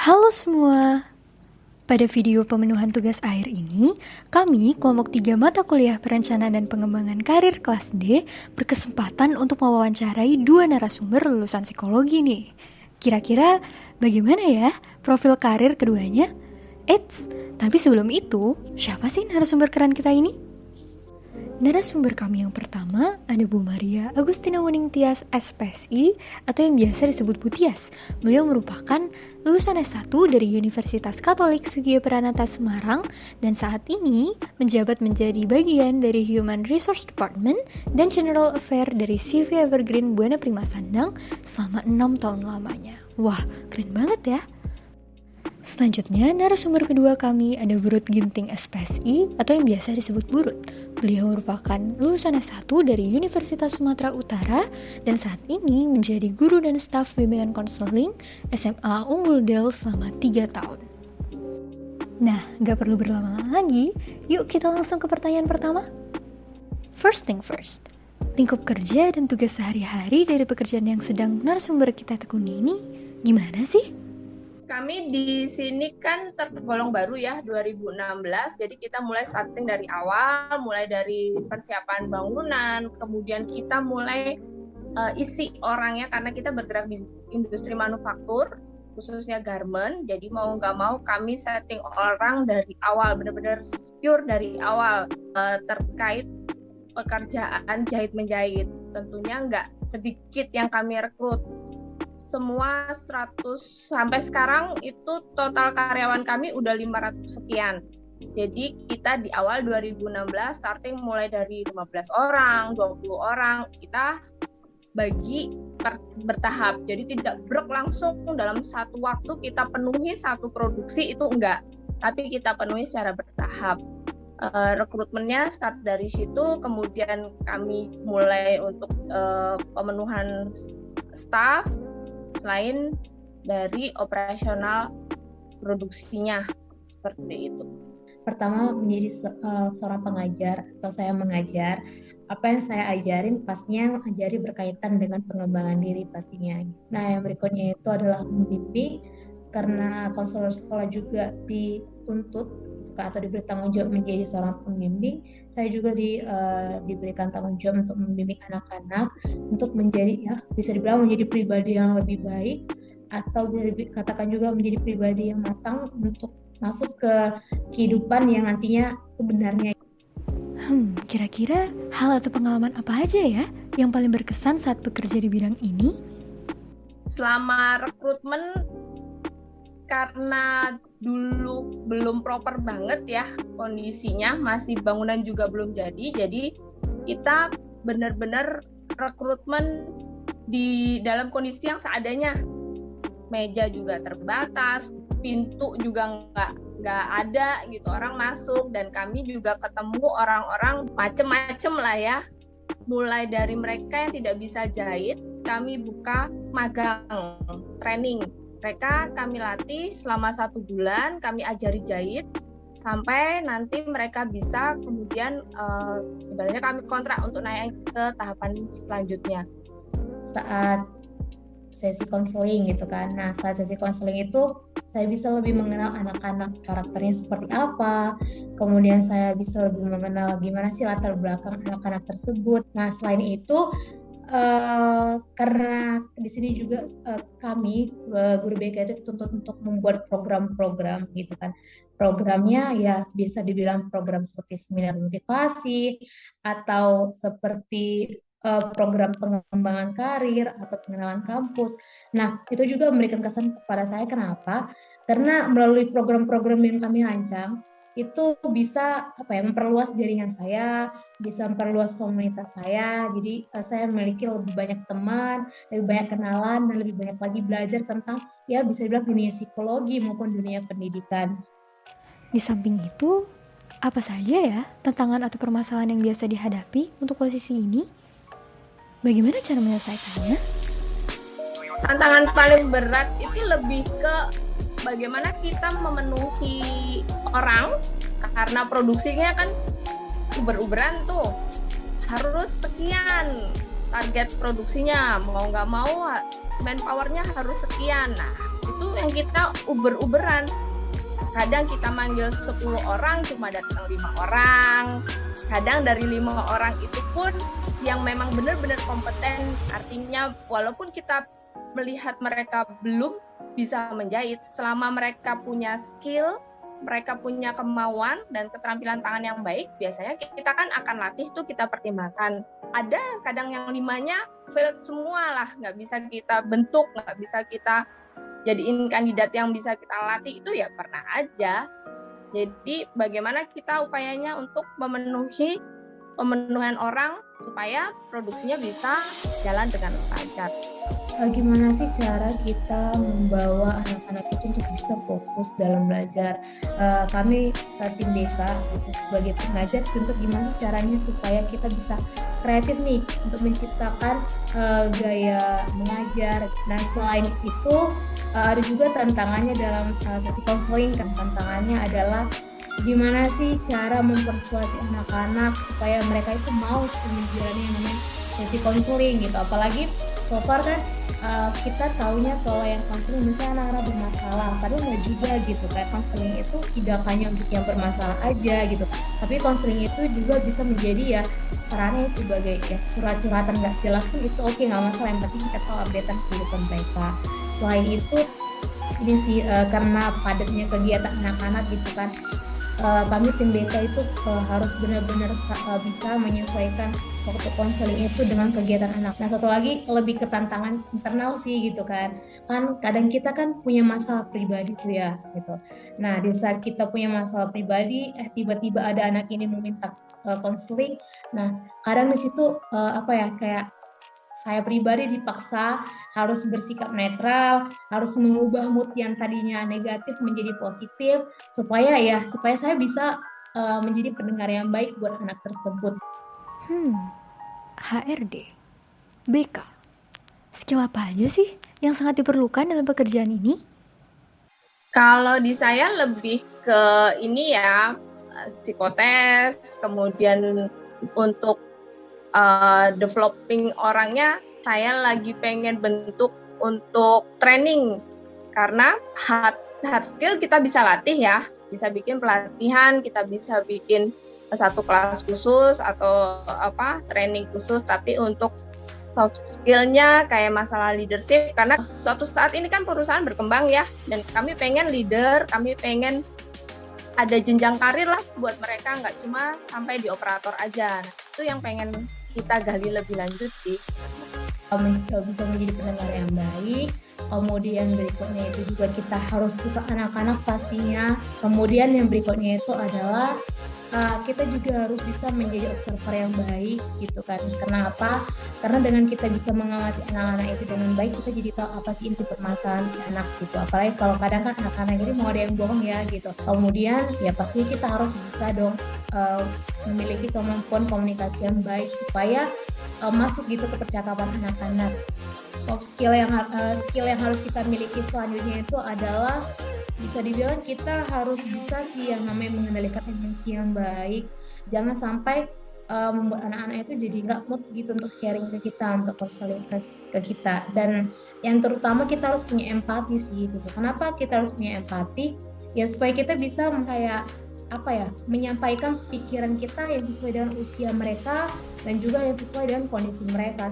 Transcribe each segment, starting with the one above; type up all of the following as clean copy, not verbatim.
Halo semua, pada video pemenuhan tugas akhir ini, kami kelompok 3 mata kuliah perencanaan dan pengembangan karir kelas D berkesempatan untuk mewawancarai 2 narasumber lulusan psikologi nih. Kira-kira bagaimana ya profil karir keduanya? Eits, tapi sebelum itu, siapa sih narasumber keren kita ini? Narasumber kami yang pertama ada Bu Maria Agustina Wuning Tias SPSI atau yang biasa disebut Bu Tias. Beliau merupakan lulusan S1 dari Universitas Katolik Sugio Pranata Semarang dan saat ini menjabat menjadi bagian dari Human Resource Department dan General Affair dari CV Evergreen Buana Prima Sandang selama 6 tahun lamanya. Wah, keren banget ya. Selanjutnya, narasumber kedua kami ada Burut Ginting SPSI atau yang biasa disebut Burut. Beliau merupakan lulusan S1 dari Universitas Sumatera Utara dan saat ini menjadi guru dan staf bimbingan konseling SMA Unggul Del selama 3 tahun. Nah, gak perlu berlama-lama lagi, yuk kita langsung ke pertanyaan pertama. First thing first, lingkup kerja dan tugas sehari-hari dari pekerjaan yang sedang narasumber kita tekuni ini gimana sih? Kami di sini kan tergolong baru ya, 2016. Jadi kita mulai starting dari awal, mulai dari persiapan bangunan, kemudian kita mulai isi orangnya karena kita bergerak di industri manufaktur, khususnya garment. Jadi mau nggak mau kami setting orang dari awal, benar-benar pure dari awal terkait pekerjaan jahit-menjahit. Tentunya nggak sedikit yang kami rekrut. Semua 100 sampai sekarang itu total karyawan kami udah 500 sekian. Jadi kita di awal 2016 starting mulai dari 15 orang, 20 orang, kita bagi bertahap. Jadi tidak brek langsung dalam satu waktu kita penuhi satu produksi, itu enggak. Tapi kita penuhi secara bertahap. Rekrutmennya start dari situ, kemudian kami mulai untuk pemenuhan staff selain dari operasional produksinya, seperti itu. Pertama, menjadi seorang pengajar atau saya mengajar, apa yang saya ajarin pastinya ajari berkaitan dengan pengembangan diri pastinya. Nah, yang berikutnya itu adalah membimbing, karena konselor sekolah juga dituntut atau diberi tanggung jawab menjadi seorang pembimbing. Saya juga diberikan tanggung jawab untuk membimbing anak-anak untuk menjadi, ya bisa dibilang menjadi pribadi yang lebih baik, atau dikatakan juga menjadi pribadi yang matang untuk masuk ke kehidupan yang nantinya sebenarnya. Kira-kira hal atau pengalaman apa aja ya yang paling berkesan saat bekerja di bidang ini? Selama rekrutmen, karena dulu belum proper banget ya kondisinya, masih bangunan juga belum jadi kita benar-benar rekrutmen di dalam kondisi yang seadanya. Meja juga terbatas, pintu juga nggak ada gitu, orang masuk, dan kami juga ketemu orang-orang macem-macem lah ya. Mulai dari mereka yang tidak bisa jahit, kami buka magang, training. Mereka kami latih selama 1 bulan, kami ajari jahit, sampai nanti mereka bisa kemudian ibaratnya kami kontrak untuk naik ke tahapan selanjutnya. Saat sesi konseling gitu kan. Nah, saat sesi konseling itu saya bisa lebih mengenal anak-anak, karakternya seperti apa. Kemudian saya bisa lebih mengenal gimana sih latar belakang anak-anak tersebut. Nah, selain itu karena di sini juga kami sebagai guru BK itu dituntut untuk membuat program-program gitu kan. Programnya ya bisa dibilang program seperti seminar motivasi atau seperti program pengembangan karir atau pengenalan kampus. Nah, itu juga memberikan kesan kepada saya. Kenapa? Karena melalui program-program yang kami rancang, itu bisa memperluas jaringan saya, bisa memperluas komunitas saya. Jadi saya memiliki lebih banyak teman, lebih banyak kenalan, dan lebih banyak lagi belajar tentang ya bisa dibilang dunia psikologi maupun dunia pendidikan. Di samping itu, apa saja ya tantangan atau permasalahan yang biasa dihadapi untuk posisi ini? Bagaimana cara menyelesaikannya? Tantangan paling berat itu lebih ke bagaimana kita memenuhi orang, karena produksinya kan uber-uberan tuh, harus sekian target produksinya, mau nggak mau manpowernya harus sekian. Nah, itu yang kita uber-uberan. Kadang kita manggil 10 orang cuma datang 5 orang. Kadang dari 5 orang itu pun yang memang benar-benar kompeten. Artinya walaupun kita melihat mereka belum bisa menjahit, selama mereka punya skill, mereka punya kemauan dan keterampilan tangan yang baik, biasanya kita kan akan latih tuh, kita pertimbangkan. Ada kadang yang 5-nya failed semua lah, nggak bisa kita bentuk, nggak bisa kita jadiin kandidat yang bisa kita latih, itu ya pernah aja. Jadi bagaimana kita upayanya untuk pemenuhan orang supaya produksinya bisa jalan dengan lancar. Gimana sih cara kita membawa anak-anak itu untuk bisa fokus dalam belajar? Kami tim BK sebagai pengajar, untuk gimana sih caranya supaya kita bisa kreatif nih untuk menciptakan gaya mengajar. Nah, selain itu ada juga tantangannya dalam sesi konseling kan. Tantangannya adalah gimana sih cara mempersuasi anak-anak supaya mereka itu mau menjalani yang namanya sesi konseling gitu. Apalagi so far kan kita taunya kalau yang konseling misalnya anak-anak bermasalah, padahal nggak juga gitu kan. Konseling itu tidak hanya untuk yang bermasalah aja gitu, tapi konseling itu juga bisa menjadi ya perannya sebagai ya curhat-curhatan nggak jelas pun it's okay, nggak masalah, yang penting kita tahu updatean kehidupan mereka. Selain itu ini sih karena padatnya kegiatan anak-anak gitu kan, kami tim BK itu harus benar-benar bisa menyesuaikan waktu konseling itu dengan kegiatan anak. Nah, satu lagi lebih ke tantangan internal sih gitu kan. Kan kadang kita kan punya masalah pribadi tuh ya gitu. Nah, di saat kita punya masalah pribadi, tiba-tiba ada anak ini meminta konseling. Nah, kadang di situ kayak saya pribadi dipaksa harus bersikap netral, harus mengubah mood yang tadinya negatif menjadi positif supaya saya bisa menjadi pendengar yang baik buat anak tersebut. HRD, BK, skill apa aja sih yang sangat diperlukan dalam pekerjaan ini? Kalau di saya lebih ke ini ya, psikotes, kemudian untuk developing orangnya, saya lagi pengen bentuk untuk training, karena hard skill kita bisa latih ya, bisa bikin pelatihan, kita bisa bikin satu kelas khusus atau training khusus, tapi untuk soft skill-nya kayak masalah leadership, karena suatu saat ini kan perusahaan berkembang ya, dan kami pengen leader, kami pengen ada jenjang karir lah buat mereka, nggak cuma sampai di operator aja. Nah, itu yang pengen kita gali lebih lanjut sih. Bisa menjadi pendengar yang baik, kemudian berikutnya itu juga kita harus suka anak-anak pastinya. Kemudian yang berikutnya itu adalah kita juga harus bisa menjadi observer yang baik gitu kan. Kenapa? Karena dengan kita bisa mengamati anak-anak itu dengan baik, kita jadi tahu apa sih inti permasalahan si anak gitu. Apalagi kalau kadang kan anak-anak ini mau ada yang bohong ya gitu. Kemudian ya pasti kita harus bisa dong memiliki kemampuan komunikasi yang baik supaya masuk gitu ke percakapan anak-anak. Soft skill yang harus kita miliki selanjutnya itu adalah bisa dibilang kita harus bisa sih yang namanya mengendalikan emosi yang baik. Jangan sampai membuat anak-anak itu jadi nggak mood gitu untuk sharing ke kita, untuk konseling ke kita. Dan yang terutama kita harus punya empati sih gitu. Kenapa kita harus punya empati? Ya supaya kita bisa menyampaikan pikiran kita yang sesuai dengan usia mereka dan juga yang sesuai dengan kondisi mereka.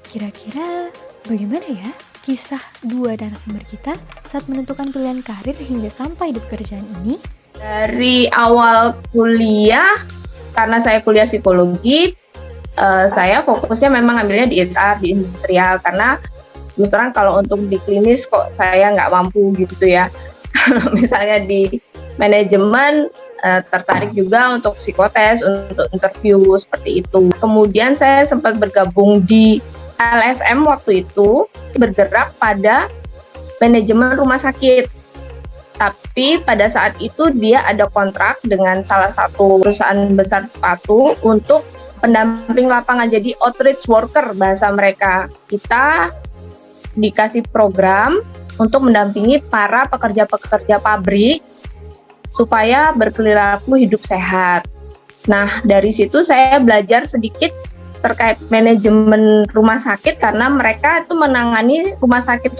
Kira-kira bagaimana ya kisah dua narasumber kita saat menentukan pilihan karir hingga sampai di pekerjaan ini? Dari awal kuliah, karena saya kuliah psikologi, saya fokusnya memang ambilnya di HR, di industrial, karena terus terang kalau untuk di klinis kok saya nggak mampu gitu ya. Kalau misalnya di manajemen, tertarik juga untuk psikotes, untuk interview seperti itu. Kemudian saya sempat bergabung di LSM waktu itu, bergerak pada manajemen rumah sakit. Tapi pada saat itu dia ada kontrak dengan salah satu perusahaan besar sepatu untuk pendamping lapangan, jadi outreach worker bahasa mereka. Kita dikasih program untuk mendampingi para pekerja-pekerja pabrik supaya berperilaku hidup sehat. Nah, dari situ saya belajar sedikit terkait manajemen rumah sakit karena mereka itu menangani rumah sakit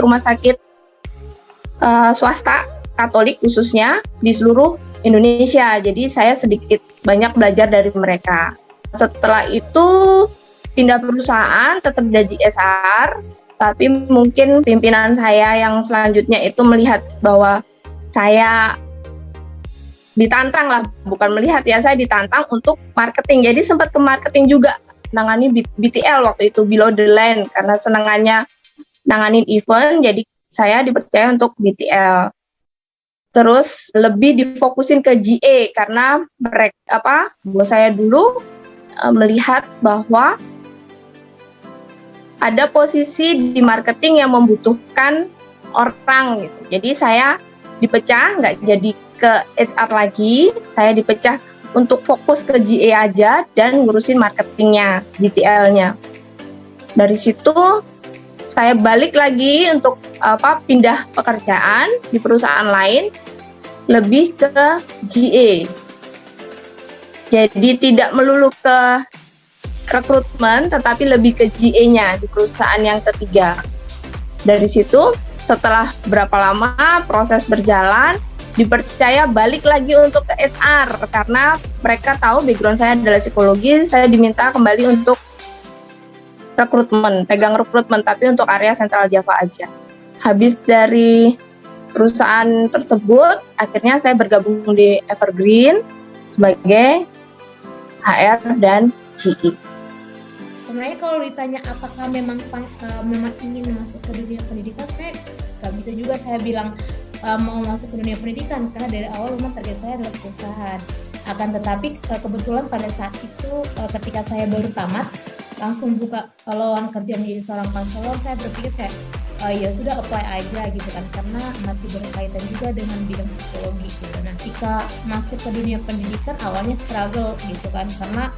swasta Katolik khususnya di seluruh Indonesia. Jadi saya sedikit banyak belajar dari mereka. Setelah itu pindah perusahaan, tetap jadi SR, tapi mungkin pimpinan saya yang selanjutnya itu melihat bahwa saya ditantang lah, bukan melihat ya, saya ditantang untuk marketing. Jadi sempat ke marketing juga, nangani BTL waktu itu, below the line, karena senangannya nanganin event, jadi saya dipercaya untuk BTL. Terus lebih difokusin ke GA karena bos saya dulu melihat bahwa ada posisi di marketing yang membutuhkan orang gitu. Jadi saya dipecah, nggak jadi ke HR lagi, saya dipecah untuk fokus ke GA aja dan ngurusin marketingnya, BTL-nya. Dari situ saya balik lagi untuk pindah pekerjaan di perusahaan lain, lebih ke GA. Jadi tidak melulu ke rekrutmen, tetapi lebih ke GA-nya di perusahaan yang ketiga. Dari situ, setelah berapa lama proses berjalan, dipercaya balik lagi untuk ke HR karena mereka tahu background saya adalah psikologi. Saya diminta kembali untuk rekrutmen, pegang rekrutmen, tapi untuk area Sentral Java aja. Habis dari perusahaan tersebut, akhirnya saya bergabung di Evergreen sebagai HR dan GE. Sebenarnya kalau ditanya apakah memang ingin masuk ke dunia pendidikan, saya nggak bisa juga saya bilang mau masuk ke dunia pendidikan karena dari awal memang target saya adalah perusahaan. Akan tetapi kebetulan pada saat itu ketika saya baru tamat langsung buka lowongan kerja menjadi seorang konselor, saya berpikir kayak ya sudah apply aja gitu kan, karena masih berkaitan juga dengan bidang psikologi gitu. Nah, ketika masuk ke dunia pendidikan awalnya struggle gitu kan, karena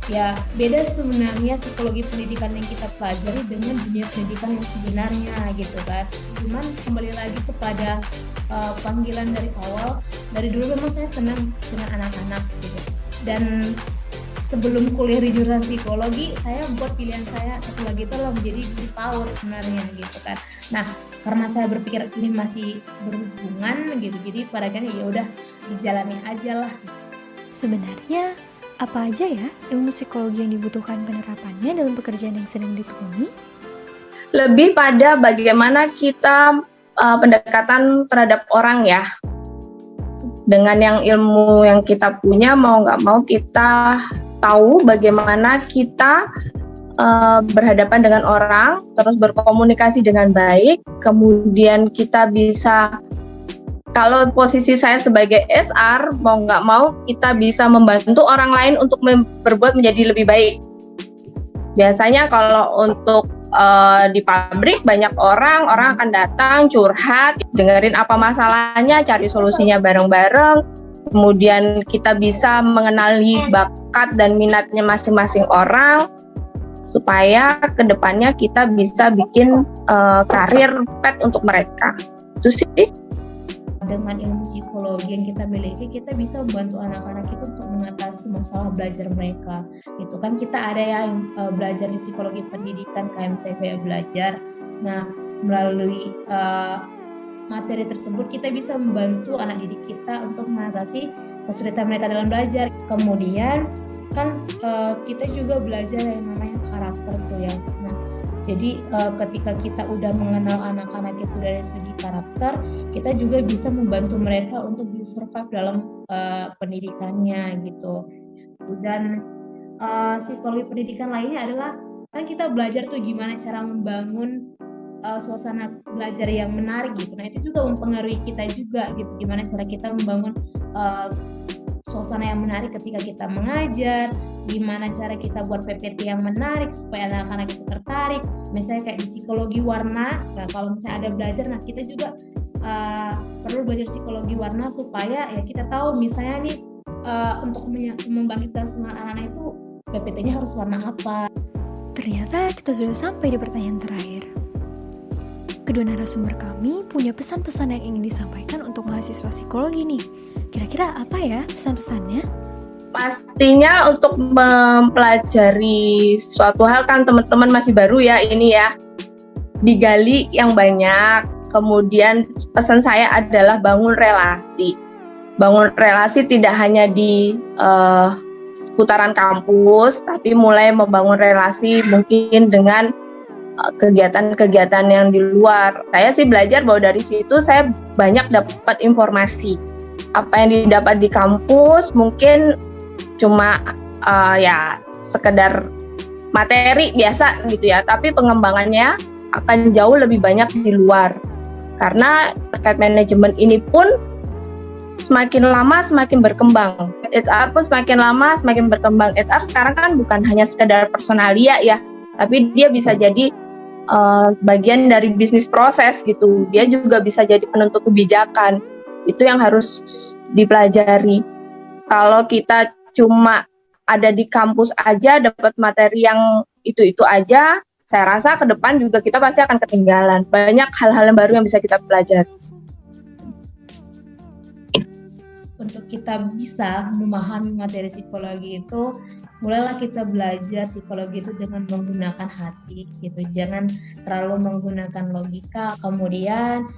ya beda sebenarnya psikologi pendidikan yang kita pelajari dengan dunia pendidikan yang sebenarnya gitu kan. Cuman kembali lagi kepada panggilan dari awal, dari dulu memang saya senang dengan anak-anak gitu. Dan sebelum kuliah di jurusan psikologi, saya buat pilihan saya satu lagi itu adalah menjadi guru PAUD sebenarnya gitu kan. Nah, karena saya berpikir ini masih berhubungan gitu, jadi pada akhirnya ya udah dijalani aja lah. Sebenarnya apa aja ya ilmu psikologi yang dibutuhkan penerapannya dalam pekerjaan yang sedang ditekuni? Lebih pada bagaimana kita pendekatan terhadap orang ya. Dengan yang ilmu yang kita punya, mau nggak mau kita tahu bagaimana kita berhadapan dengan orang, terus berkomunikasi dengan baik, kemudian kita bisa, kalau posisi saya sebagai SR, mau nggak mau kita bisa membantu orang lain untuk berbuat menjadi lebih baik. Biasanya kalau untuk di pabrik banyak orang akan datang curhat, dengerin apa masalahnya, cari solusinya bareng-bareng. Kemudian kita bisa mengenali bakat dan minatnya masing-masing orang supaya kedepannya kita bisa bikin karir pet untuk mereka. Itu sih. Dengan ilmu psikologi yang kita miliki, kita bisa membantu anak-anak itu untuk mengatasi masalah belajar mereka. Itu kan kita ada yang belajar di psikologi pendidikan, KMC kayak belajar. Nah, melalui materi tersebut kita bisa membantu anak didik kita untuk mengatasi kesulitan mereka dalam belajar. Kemudian kan kita juga belajar yang namanya karakter tuh ya. Nah, jadi ketika kita udah mengenal anak-anak itu dari segi karakter, kita juga bisa membantu mereka untuk bisa survive dalam pendidikannya gitu. Dan psikologi pendidikan lainnya adalah kan kita belajar tuh gimana cara membangun suasana belajar yang menarik gitu. Nah, itu juga mempengaruhi kita juga gitu. Gimana cara kita membangun suasana yang menarik ketika kita mengajar, gimana cara kita buat PPT yang menarik supaya anak-anak itu tertarik. Misalnya kayak di psikologi warna, nah kalau misalnya ada belajar, nah kita juga perlu belajar psikologi warna supaya ya kita tahu misalnya nih untuk membangkitkan semangat anak-anak itu PPT-nya harus warna apa. Ternyata kita sudah sampai di pertanyaan terakhir. Kedua narasumber kami punya pesan-pesan yang ingin disampaikan untuk mahasiswa psikologi nih. Kira-kira apa ya pesan-pesannya? Pastinya untuk mempelajari suatu hal kan teman-teman masih baru ya ini ya. Digali yang banyak. Kemudian pesan saya adalah bangun relasi. Bangun relasi tidak hanya di seputaran kampus, tapi mulai membangun relasi mungkin dengan kegiatan-kegiatan yang di luar. Saya sih belajar bahwa dari situ saya banyak dapat informasi. Apa yang didapat di kampus mungkin cuma ya sekedar materi biasa gitu ya, tapi pengembangannya akan jauh lebih banyak di luar. Karena terkait manajemen ini pun semakin lama semakin berkembang. HR pun semakin lama semakin berkembang. HR sekarang kan bukan hanya sekedar personalia ya, tapi dia bisa jadi bagian dari bisnis proses gitu. Dia juga bisa jadi penentu kebijakan. Itu yang harus dipelajari. Kalau kita cuma ada di kampus aja dapat materi yang itu aja, saya rasa ke depan juga kita pasti akan ketinggalan. Banyak hal-hal yang baru yang bisa kita pelajari. Untuk kita bisa memahami materi psikologi itu, mulailah kita belajar psikologi itu dengan menggunakan hati gitu. Jangan terlalu menggunakan logika. Kemudian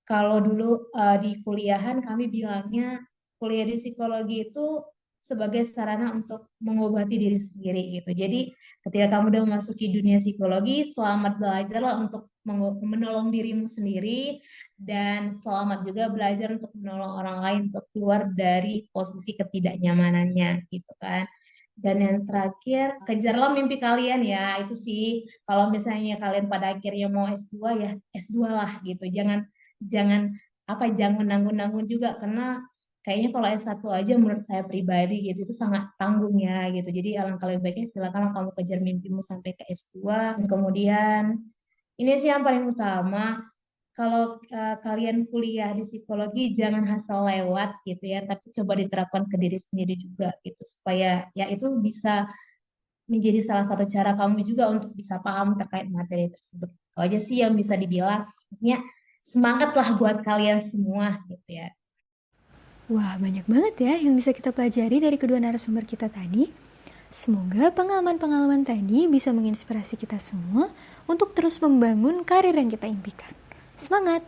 kalau dulu di kuliahan kami bilangnya kuliah di psikologi itu sebagai sarana untuk mengobati diri sendiri gitu. Jadi ketika kamu udah memasuki dunia psikologi, selamat belajarlah untuk menolong dirimu sendiri, dan selamat juga belajar untuk menolong orang lain untuk keluar dari posisi ketidaknyamanannya gitu kan. Dan yang terakhir, kejarlah mimpi kalian ya. Itu sih kalau misalnya kalian pada akhirnya mau S2 ya S2 lah gitu. Jangan nanggung-nanggung juga, karena kayaknya kalau S1 aja menurut saya pribadi gitu itu sangat tanggung ya gitu. Jadi alangkah lebih baiknya silakan kamu kejar mimpimu sampai ke S2. Dan kemudian ini sih yang paling utama, kalau kalian kuliah di psikologi jangan asal lewat gitu ya, tapi coba diterapkan ke diri sendiri juga gitu, supaya ya itu bisa menjadi salah satu cara kamu juga untuk bisa paham terkait materi tersebut. Itu aja sih yang bisa dibilang. Artinya semangatlah buat kalian semua gitu ya. Wah, banyak banget ya yang bisa kita pelajari dari kedua narasumber kita tadi. Semoga pengalaman-pengalaman tadi bisa menginspirasi kita semua untuk terus membangun karir yang kita impikan. Semangat!